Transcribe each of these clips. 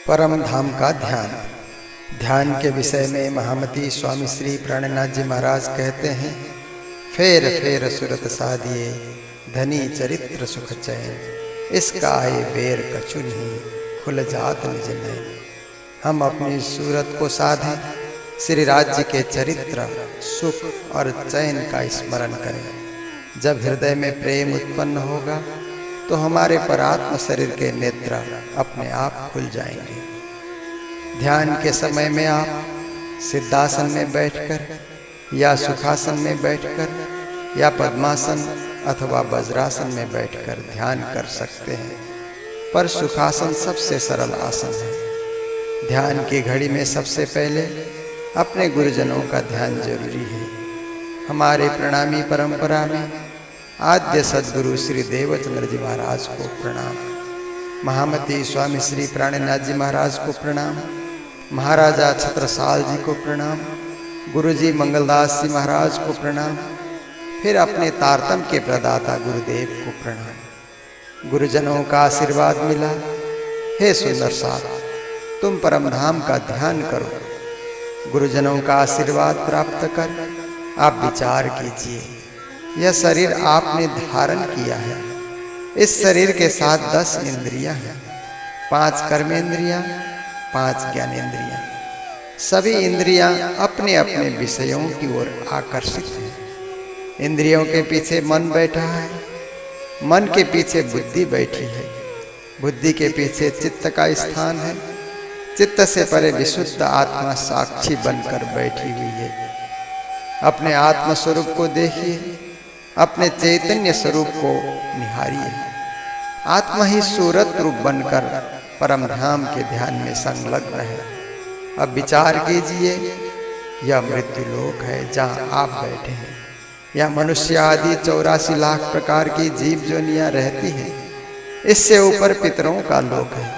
परम धाम का ध्यान। ध्यान के विषय में महामती स्वामी श्री प्राणनाथ जी महाराज कहते हैं, फेर फेर सुरत साधिए धनी चरित्र सुख चैन, इसका आए बेर कछु नहीं खुल जात निज नैन। हम अपनी सूरत को साधें, श्री राज्य के चरित्र सुख और चैन का स्मरण करें। जब हृदय में प्रेम उत्पन्न होगा तो हमारे परात्म शरीर के नेत्र अपने आप खुल जाएंगे। ध्यान के समय में आप सिद्धासन में बैठकर या सुखासन में बैठकर या पद्मासन अथवा वज्रासन में बैठकर ध्यान कर सकते हैं, पर सुखासन सबसे सरल आसन है। ध्यान की घड़ी में सबसे पहले अपने गुरुजनों का ध्यान जरूरी है। हमारे प्रणामी परंपरा में आद्य सद्गुरु श्री देवचंद्र जी महाराज को प्रणाम, महामती स्वामी श्री प्राणनाथ जी महाराज को प्रणाम, महाराजा छत्रसाल जी को प्रणाम, गुरुजी मंगलदास जी महाराज को प्रणाम, फिर अपने तारतम के प्रदाता गुरुदेव को प्रणाम। गुरुजनों का आशीर्वाद मिला, हे सुंदर साथ तुम परम धाम का ध्यान करो। गुरुजनों का आशीर्वाद प्राप्त कर आप विचार कीजिए, यह शरीर आपने धारण किया है। इस शरीर के साथ 10 इंद्रियां हैं, 5 कर्मेंद्रियां, 5 ज्ञानेंद्रियां। सभी इंद्रियां अपने अपने विषयों की ओर आकर्षित हैं। इंद्रियों के पीछे मन बैठा है, मन के पीछे बुद्धि बैठी है, बुद्धि के पीछे चित्त का स्थान है, चित्त से परे विशुद्ध आत्मा साक्षी बनकर बैठी हुई है। अपने आत्म स्वरूप को देखिए, अपने चैतन्य स्वरूप को निहारिए। आत्मा ही सूरत रूप बनकर परम धाम के ध्यान में संलग्न है। अब विचार कीजिए, यह मृत्यु लोक है जहाँ आप बैठे हैं। यह मनुष्य आदि 84 लाख प्रकार की जीव जोनियां रहती हैं। इससे ऊपर पितरों का लोक है,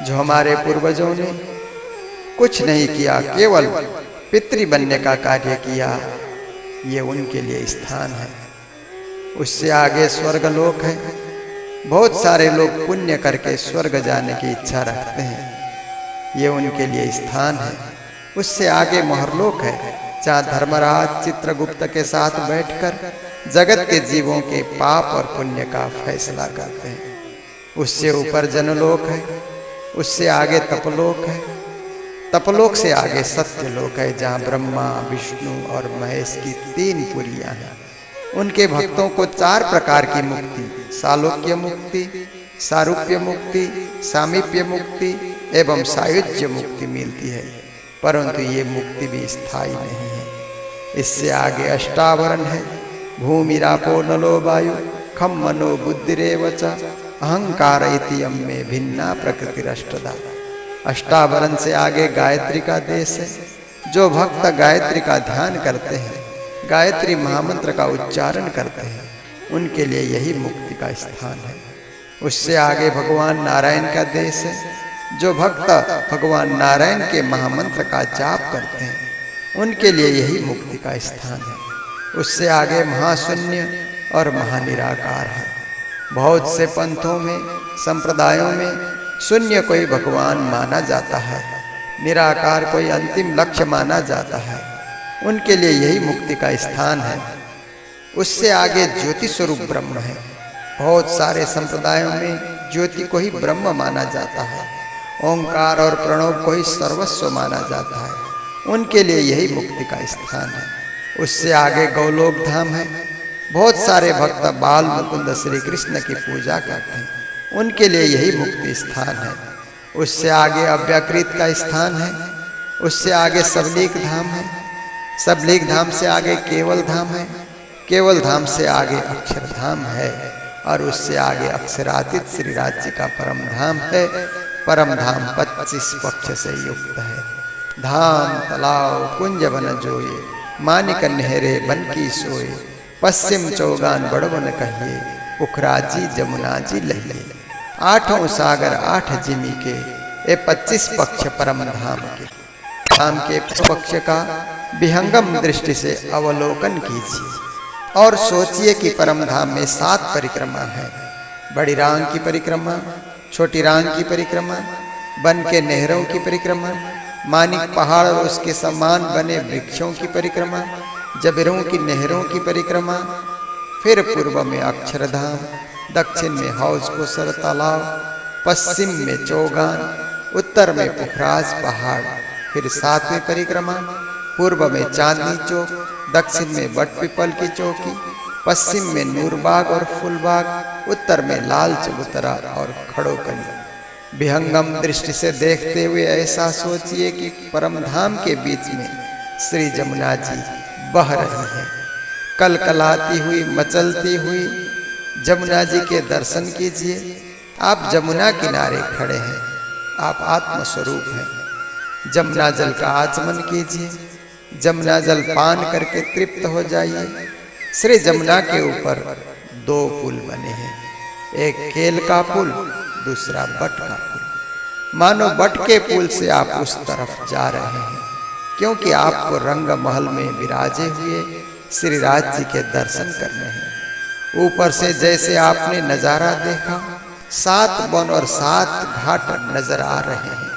जो हमारे पूर्वजों ने कुछ नहीं किया, केवल पितृ बनने का कार्य किया, ये उनके लिए स्थान है। उससे आगे स्वर्ग लोक है। बहुत सारे लोग पुण्य करके स्वर्ग जाने की इच्छा रखते हैं, ये उनके लिए स्थान है। उससे आगे मोहरलोक है, जहाँ धर्मराज चित्रगुप्त के साथ बैठकर जगत के जीवों के पाप और पुण्य का फैसला करते हैं। उससे ऊपर जनलोक है, उससे आगे तपलोक है, तपलोक से आगे सत्यलोक है, जहाँ ब्रह्मा विष्णु और महेश की 3 पुरियां हैं। उनके भक्तों को 4 प्रकार की मुक्ति, सालोक्य मुक्ति, सारूप्य मुक्ति, सामीप्य मुक्ति एवं सायुज्य मुक्ति मिलती है, परंतु ये मुक्ति भी स्थायी नहीं है। इससे आगे अष्टावरण है, भूमि रापो नलो वायु खम मनो बुद्धिरेव च अहंकार इति में भिन्ना प्रकृतिरष्टदा। अष्टावरण से आगे गायत्री का देश है। जो भक्त गायत्री का ध्यान करते हैं, गायत्री महामंत्र का उच्चारण करते हैं, उनके लिए यही मुक्ति का स्थान है। उससे आगे भगवान नारायण का देश है। जो भक्त भगवान नारायण के महामंत्र का जाप करते हैं, उनके लिए यही मुक्ति का स्थान है। उससे आगे महाशून्य और महानिराकार है। बहुत से पंथों में, संप्रदायों में शून्य कोई भगवान माना जाता है, निराकार कोई अंतिम लक्ष्य माना जाता है, उनके लिए यही मुक्ति का स्थान है। उससे आगे ज्योति स्वरूप ब्रह्म है। बहुत सारे संप्रदायों में ज्योति को ही ब्रह्म माना जाता है, ओंकार और प्रणव को ही सर्वस्व माना जाता है, उनके लिए यही मुक्ति का स्थान है। उससे आगे गौलोक धाम है। बहुत सारे भक्त बाल मुकुंद श्री कृष्ण की पूजा करते हैं, उनके लिए यही मुक्ति स्थान है। उससे आगे अव्याकृत का स्थान है। उससे आगे सबलीक धाम है। सबलीक धाम से आगे केवल धाम है। केवल धाम से आगे अक्षरधाम है, और उससे आगे अक्षरातीत श्री राज्य का परम धाम है। परम धाम 25 पक्ष से युक्त है। धाम तालाब कुंज वन जोए, मानिक नहरे बन की सोए, पश्चिम चौगान बड़वन कहिए, उखराजी जमुना जी लहिए। 8 सागर 8 जिमी के, ये 25 पक्ष परम धाम के। धाम के पक्ष का विहंगम दृष्टि से अवलोकन कीजिए और सोचिए कि परम धाम में 7 परिक्रमा है। बड़ी रांग की परिक्रमा, छोटी रांग की परिक्रमा, बन के नहरों की परिक्रमा, मानिक पहाड़ और उसके समान बने वृक्षों की परिक्रमा, जबरों की नहरों की परिक्रमा, फिर पूर्व में अक्षरधाम, दक्षिण में हौज को सर तालाब, पश्चिम में चौगान, उत्तर में पुखराज पहाड़, फिर सातवीं परिक्रमा, पूर्व में चांदनी चौक, दक्षिण में बट पीपल की चौकी, पश्चिम में नूरबाग और फूलबाग, उत्तर में लाल चबूतरा और खड़ोकली। विहंगम दृष्टि से देखते हुए ऐसा सोचिए कि परमधाम के बीच में श्री जमुना जी बह रही हैं। कलकलाती हुई, मचलती हुई जमुना जी के दर्शन कीजिए। आप जमुना किनारे खड़े हैं, आप आत्म स्वरूप हैं। जमुना जल का आचमन कीजिए, जमुना जल पान करके तृप्त हो जाइए। श्री जमुना के ऊपर दो पुल बने हैं, एक केल का पुल, दूसरा बट का पुल। मानो बट के पुल से आप उस तरफ जा रहे हैं, क्योंकि आपको रंग महल में विराजे हुए श्री राज जी के दर्शन करने हैं। ऊपर से जैसे आपने नजारा देखा, 7 वन और 7 घाट नजर आ रहे हैं।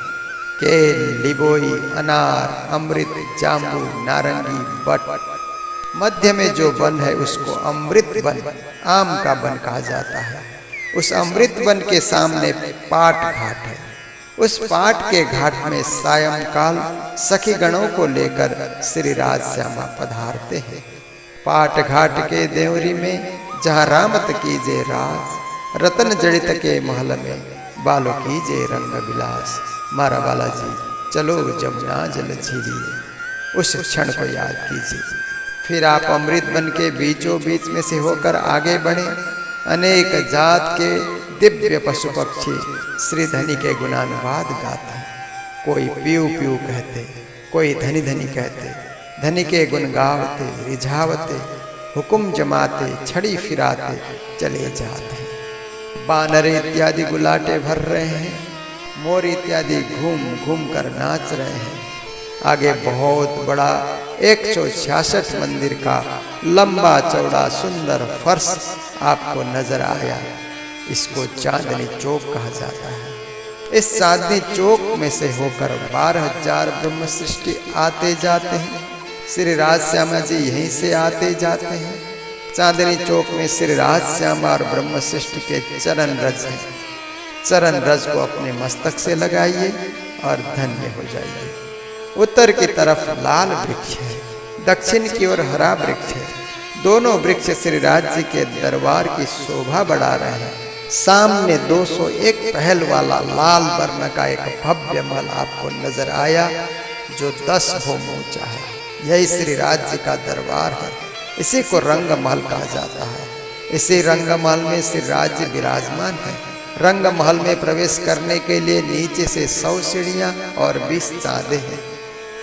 केल, लिबोई, अनार, अमृत, जाम्बू, नारंगी, बट। मध्य में जो वन है उसको अमृत वन, आम का वन कहा जाता है। उस अमृत वन के सामने पाट घाट है। उस पाट के घाट में सायंकाल सखी गणों को लेकर श्री राज श्यामा पधारते हैं। पाट घाट के देवरी में जहाँ रामत कीजे राज, रतन जड़ित के महल में बालो कीजे रंग विलास। मारा बालाजी चलो जमुना जल झीलिए, उस क्षण को याद कीजिए। फिर आप अमृत वन के बीचों बीच में से होकर आगे बढ़े। अनेक जात के दिव्य पशु पक्षी श्री धनी के गुणानुवाद गाते। कोई पीऊ पीऊ कहते, कोई धनी धनी कहते, धनी के गुण गावते, रिझावते, हुकुम जमाते, छड़ी फिराते चले जाते। बानर इत्यादि गुलाटे भर रहे हैं, मोर इत्यादि घूम घूम कर नाच रहे हैं। आगे बहुत बड़ा 166 मंदिर का लंबा चौड़ा सुंदर फर्श आपको नजर आया। इसको चांदनी चौक कहा जाता है। इस चांदनी चौक में से होकर 12,000 ब्रह्म सृष्टि आते जाते हैं। श्री राज श्यामा जी यहीं से आते जाते हैं। चांदनी चौक में श्री राज श्यामा और ब्रह्म सृष्टि के चरण रज हैं। चरण रज को अपने मस्तक से लगाइए और धन्य हो जाइए। उत्तर की तरफ लाल वृक्ष है, दक्षिण की ओर हरा वृक्ष है। दोनों वृक्ष श्री राज जी के दरबार की शोभा बढ़ा रहे हैं। सामने 201 पहल वाला लाल वर्ण का एक भव्य महल आपको नजर आया, जो 10 भोम ऊंचा है। यही श्री राज जी का दरबार है। इसी को रंग महल कहा जाता है। इसी रंग महल में श्री राज जी विराजमान है। रंग महल में प्रवेश करने के लिए नीचे से 100 सीढ़ियां और 20 चाँदे हैं।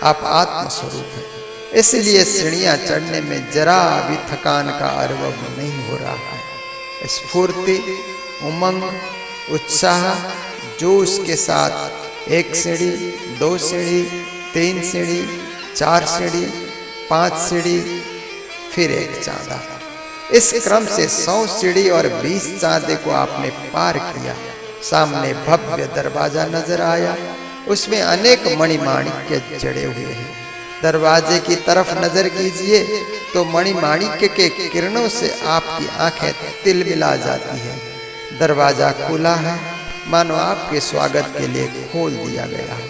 आप आत्म स्वरूप हैं, इसलिए सीढ़ियां चढ़ने में जरा भी थकान का अनुभव नहीं हो रहा है। स्फूर्ति, उमंग, उत्साह, जोश के साथ 1 सीढ़ी, 2 सीढ़ी, 3 सीढ़ी, 4 सीढ़ी, 5 सीढ़ी, फिर 1 चाँदा। इस क्रम से 100 सीढ़ी और 20 चाँदे को आपने पार किया। सामने भव्य दरवाजा नजर आया, उसमें अनेक मणिमाणिक्य जड़े हुए हैं। दरवाजे की तरफ नजर कीजिए तो मणिमाणिक्य के किरणों से आपकी आंखें तिलमिला जाती हैं। दरवाजा खुला है, मानो आपके स्वागत के लिए खोल दिया गया है।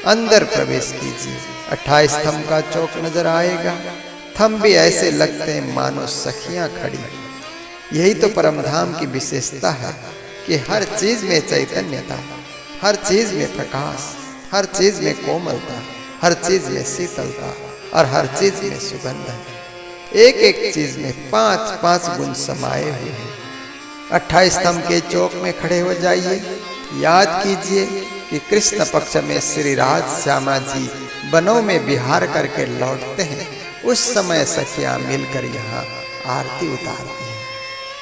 अंदर प्रवेश कीजिए। 28 स्तंभ का चौक नजर आएगा। थंब भी ऐसे लगते हैं मानो सखियां खड़ी। यही तो परमधाम की विशेषता है कि हर चीज में चैतन्यता, हर चीज में प्रकाश, हर चीज में कोमलता, हर चीज में शीतलता और हर चीज में सुगंध है। एक एक चीज में 5-5 गुण समाये हुए हैं। 28 स्तंभ के चौक में खड़े हो जाइए। याद कीजिए कि कृष्ण पक्ष में श्री राज श्यामा जी वनों में विहार करके लौटते हैं। उस समय सखियां मिलकर यहाँ आरती उतारती हैं।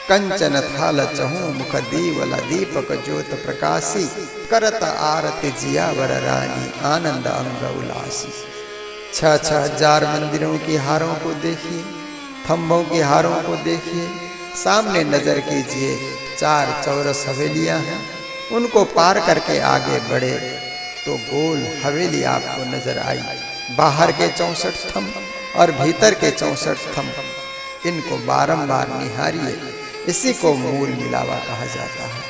कंचन थाल चहु मुख दीवला दीपक ज्योत प्रकाशी, करत आरती जियावर रानी आनंद अंग उलासी। 6-6 हजार मंदिरों की हारों को देखिए, थंभों की हारों को देखिए। सामने नजर कीजिए, 4 चौरस हवेलियां हैं। उनको पार करके आगे बढ़े तो गोल हवेली आपको नजर आई। बाहर के 64 स्तंभ और भीतर के 64 स्तंभ, इनको बारंबार निहारिए। इसी को मूल मिलावा कहा जाता है।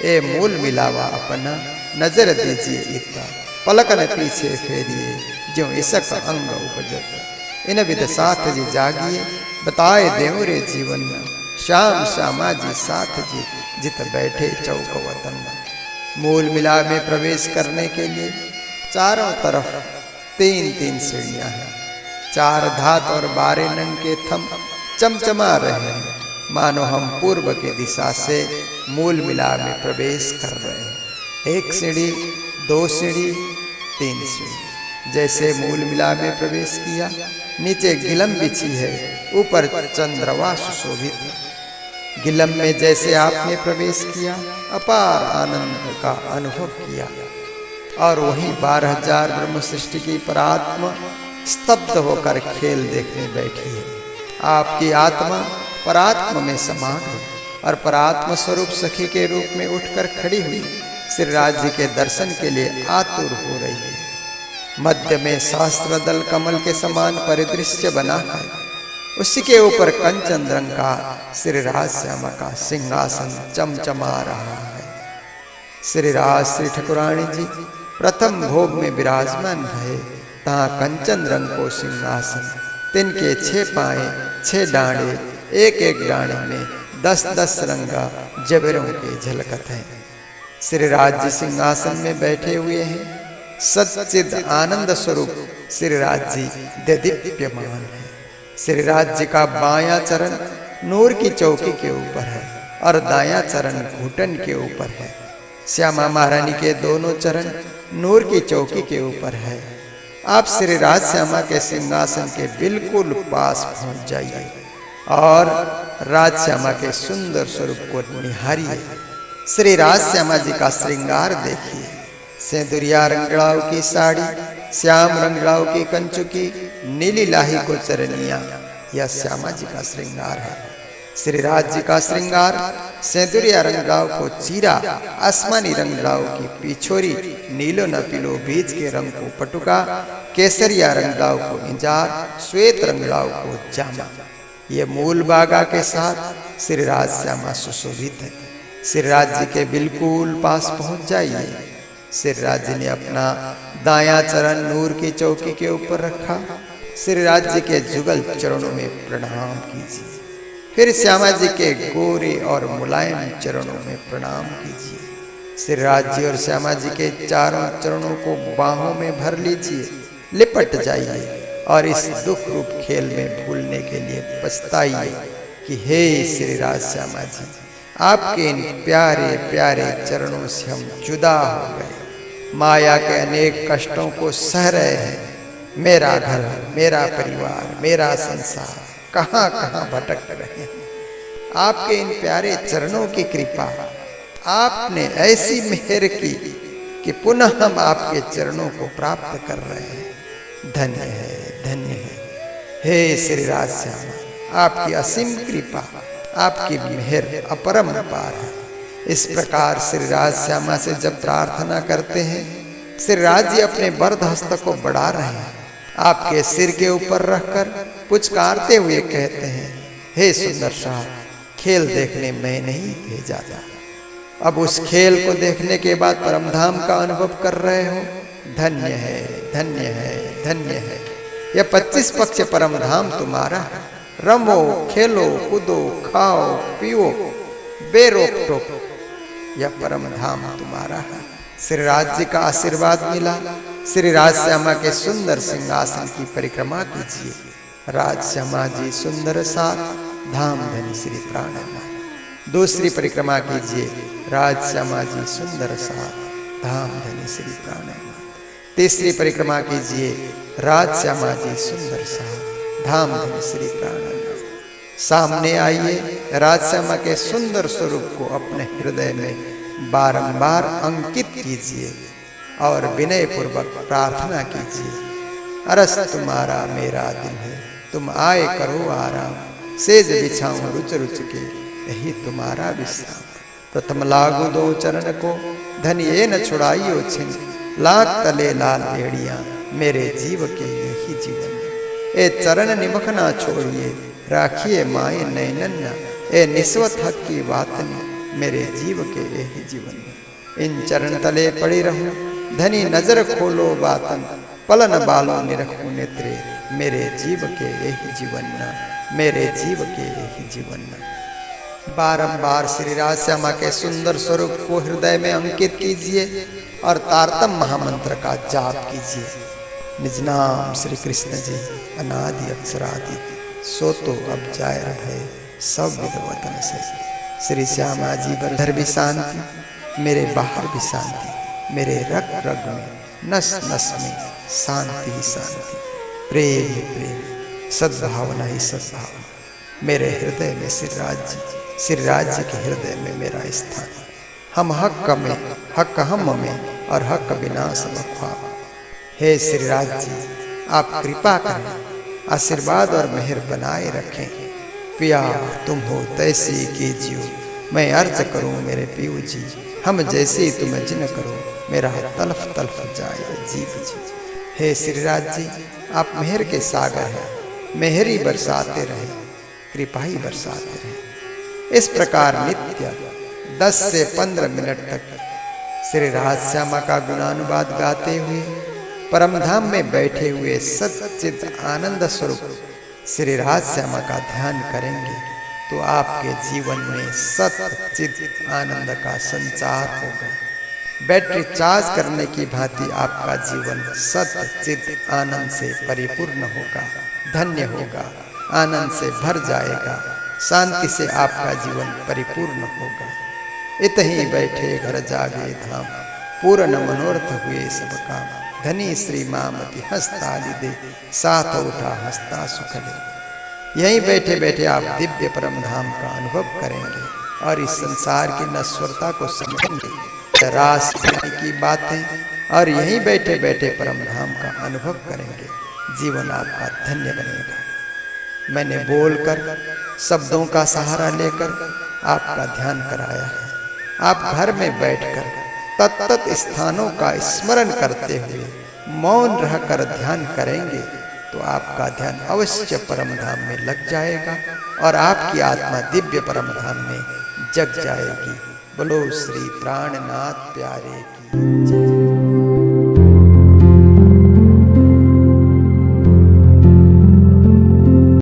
ए मूल मिलावा अपना नजर दीजिए इतना, पलकन पीछे फेरिए जो इसक अंग उपजत। इन विद साथ जी जागिए, बताए देव रे जीवन में, श्याम श्यामा जी साथ जी जित बैठे चौक वतन में। मूल मिलाप में प्रवेश करने के लिए चारों तरफ 3-3 सीढ़ियां हैं। 4 धात और 12 नंग के थंब चमचमा रहे हैं, मानो हम पूर्व की दिशा से मूल मिलाप में प्रवेश कर रहे हैं। 1 सीढ़ी, 2 सीढ़ी, 3 सीढ़ी। जैसे मूल मिलाप में प्रवेश किया, नीचे गिलम बिछी है, ऊपर चंद्रवा सुशोभित है। गिलम में जैसे आपने प्रवेश किया, अपार आनंद का अनुभव किया और वहीं 12,000 ब्रह्म सृष्टि की परात्मा स्तब्ध होकर खेल देखने बैठी है। आपकी आत्मा परात्मा में समा गई और परात्मा स्वरूप सखी के रूप में उठकर खड़ी हुई श्री राज जी के दर्शन के लिए आतुर हो रही है। मध्य में सहस्त्रदल कमल के समान परिदृश्य बना है, उसी के ऊपर कंचन रंग का श्री राज श्यामा का सिंहासन चमचमा रहा है। श्री राज श्री ठाकुरानी जी प्रथम भोग में विराजमान है। तहाँ कंचन रंग को सिंहासन, तिनके 6 पाए 6 डांडे, एक डांडे में 10-10 रंगा जबरों के झलकत हैं। श्री राज जी सिंहासन में बैठे हुए हैं। सच्चिद आनंद स्वरूप श्री राज जी देदीप्यमान है। श्री राज जी का बायां चरण नूर की चौकी के ऊपर है और दायां चरण घुटन के ऊपर है। श्यामा महारानी के दोनों चरण नूर की चौकी के ऊपर है। आप श्री राज श्यामा के सिंहासन के बिल्कुल पास पहुंच जाइए और राज श्यामा के सुंदर स्वरूप को निहारिए। श्री राज श्यामा जी का श्रृंगार देखिए। सेंदुरिया रंगड़ाव की साड़ी, श्याम रंगड़ाव की कंचुकी, नीली लाही को चरनिया, यह श्यामा जी का श्रृंगार है। श्री राज जी का श्रृंगार सेंदुरिया रंगड़ाव को चीरा, आसमानी रंगड़ाव की पिछोरी, नीलो न पीलो बीज के रंग को पटुका, केसरिया रंगड़ाव को इंजार, श्वेत रंगड़ाव को जामा। ये मूल बागा के साथ श्री राज श्यामा सुशोभित है। श्री राज जी के बिल्कुल पास पहुंच जाइए। श्री राज जी ने अपना दायां चरण नूर की चौकी के ऊपर रखा। श्री राज जी के जुगल चरणों में प्रणाम कीजिए। फिर श्यामा जी के गोरे और मुलायम चरणों में प्रणाम कीजिए। श्री राज जी और श्यामा जी के चारों चरणों को बाहों में भर लीजिए, लिपट जाइए और इस दुख रूप खेल में भूलने के लिए पछताइए कि हे श्री राज श्यामा जी, आपके इन प्यारे प्यारे चरणों से हम जुदा हो गए, माया के अनेक कष्टों को सह रहे हैं। मेरा घर, मेरा परिवार, मेरा संसार कहाँ कहाँ भटक रहे हैं। आपके इन प्यारे चरणों की कृपा, आपने ऐसी मेहर की कि पुनः हम आपके चरणों को प्राप्त कर रहे हैं। धन्य है, धन्य है हे श्री राज श्यामा, आपकी असीम कृपा, आपकी मेहर अपरंपार है। इस प्रकार श्री राज श्यामा से जब प्रार्थना करते हैं, श्री राज जी अपने वरद हस्त को बढ़ा रहे हैं, आपके सिर के ऊपर रखकर पुचकारते हुए कहते हैं, हे सुंदर शाह, खेल देखने मैं नहीं भेजा था। अब उस खेल को देखने के बाद परमधाम का अनुभव कर रहे हो। धन्य है, धन्य है, धन्य है। यह 25 पक्ष परमधाम तुम्हारा है। रमो, खेलो, कूदो, खाओ, पियो, बेरोक टोक, यह परम धाम तुम्हारा है। श्री राज जी का आशीर्वाद मिला। श्री राज श्यामा के सुंदर सिंहासन की परिक्रमा कीजिए। राज श्यामा जी सुंदर साथ धाम धनी श्री प्राणनाथ। दूसरी परिक्रमा कीजिए। राज श्यामा जी सुंदर साथ धाम धनी श्री प्राणनाथ। तीसरी परिक्रमा कीजिए। राज श्यामा जी सुंदर साथ धाम धनी श्री प्राणनाथ। सामने आइए, राज श्यामा के सुंदर स्वरूप को अपने हृदय में बारंबार अंकित कीजिए और विनय पूर्वक प्रार्थना कीजिए। अरस तुम्हारा मेरा दिल है, तुम आए करो आराम, सेज बिछाऊं रुच रुच के, यही तुम्हारा विश्राम। प्रथम लागू 2 चरण को, धन ये न छुड़ाइयो छिन, लाख तले लाल बेड़ियां, मेरे जीव के यही जीवन। ए चरण निमख ना छोड़िए, राखिए माए नैनन, ए निस्वत हक की बातन, मेरे जीव के यही जीवन। इन चरण तले पड़ी रहूं, धनी नजर खोलो बातन, पलन बालो निरखो नेत्रे, मेरे जीव के यही जीवन, मेरे जीव के यही जीवन। बारंबार श्री राज श्यामा के सुंदर स्वरूप को हृदय में अंकित कीजिए और तारतम महामंत्र का जाप कीजिए। निज नाम श्री कृष्ण जी अनादि अक्षरादि, सो तो अब जाय रहे सब विद वतन से। श्री श्यामा जी भर भी शांति, मेरे बाहर भी शांति, मेरे रग रग में नस नस में शांति ही शांति, प्रेम ही प्रेम, सद्भावना ही सद्भावना, मेरे हृदय में श्री राज्य के हृदय में मेरा स्थान। हम हक में, हक हम में और हक विनाश बख्वाब। हे श्री राज्य, आप कृपा करें, आशीर्वाद और मेहर बनाए रखें। पिया तुम हो तैसी कीजियो, मैं अर्ज करूं मेरे पियू जी, हम जैसे तुम जिन करो, मेरा तलफ तलफ जाए जीव जी। हे श्री राज्य, आप मेहर के सागर हैं, मेहर ही बरसाते रहे, कृपा ही बरसाते रहे। इस प्रकार नित्य 10 से 15 मिनट तक श्री राज श्यामा का गुणानुवाद गाते हुए परमधाम में बैठे हुए सच्चिद आनंद स्वरूप श्री राज श्यामा का ध्यान करेंगे तो आपके जीवन में सच्चिद आनंद का संचार होगा। बैटरी चार्ज करने की भांति आपका जीवन सच्चिद आनंद से परिपूर्ण होगा, धन्य होगा, आनंद से भर जाएगा, शांति से आपका जीवन परिपूर्ण होगा। इतहीं बैठे घर जागे धाम, पूर्ण मनोरथ हुए सब काम। धनी श्री मामति हस्ताली दे, साथ उठा हंसता सुख ले। यहीं बैठे बैठे आप दिव्य परम धाम का अनुभव करेंगे और इस संसार की नश्वरता को समझेंगे, रास की बातें, और यहीं बैठे बैठे परम धाम का अनुभव करेंगे। जीवन आपका धन्य बनेगा। मैंने बोलकर, शब्दों का सहारा लेकर आपका ध्यान कराया है। आप घर में बैठकर तत्त स्थानों का स्मरण करते हुए मौन रहकर ध्यान करेंगे तो आपका ध्यान अवश्य परम धाम में लग जाएगा और आपकी आत्मा दिव्य परम धाम में जग जाएगी। बोलो श्री प्राणनाथ प्यारे की।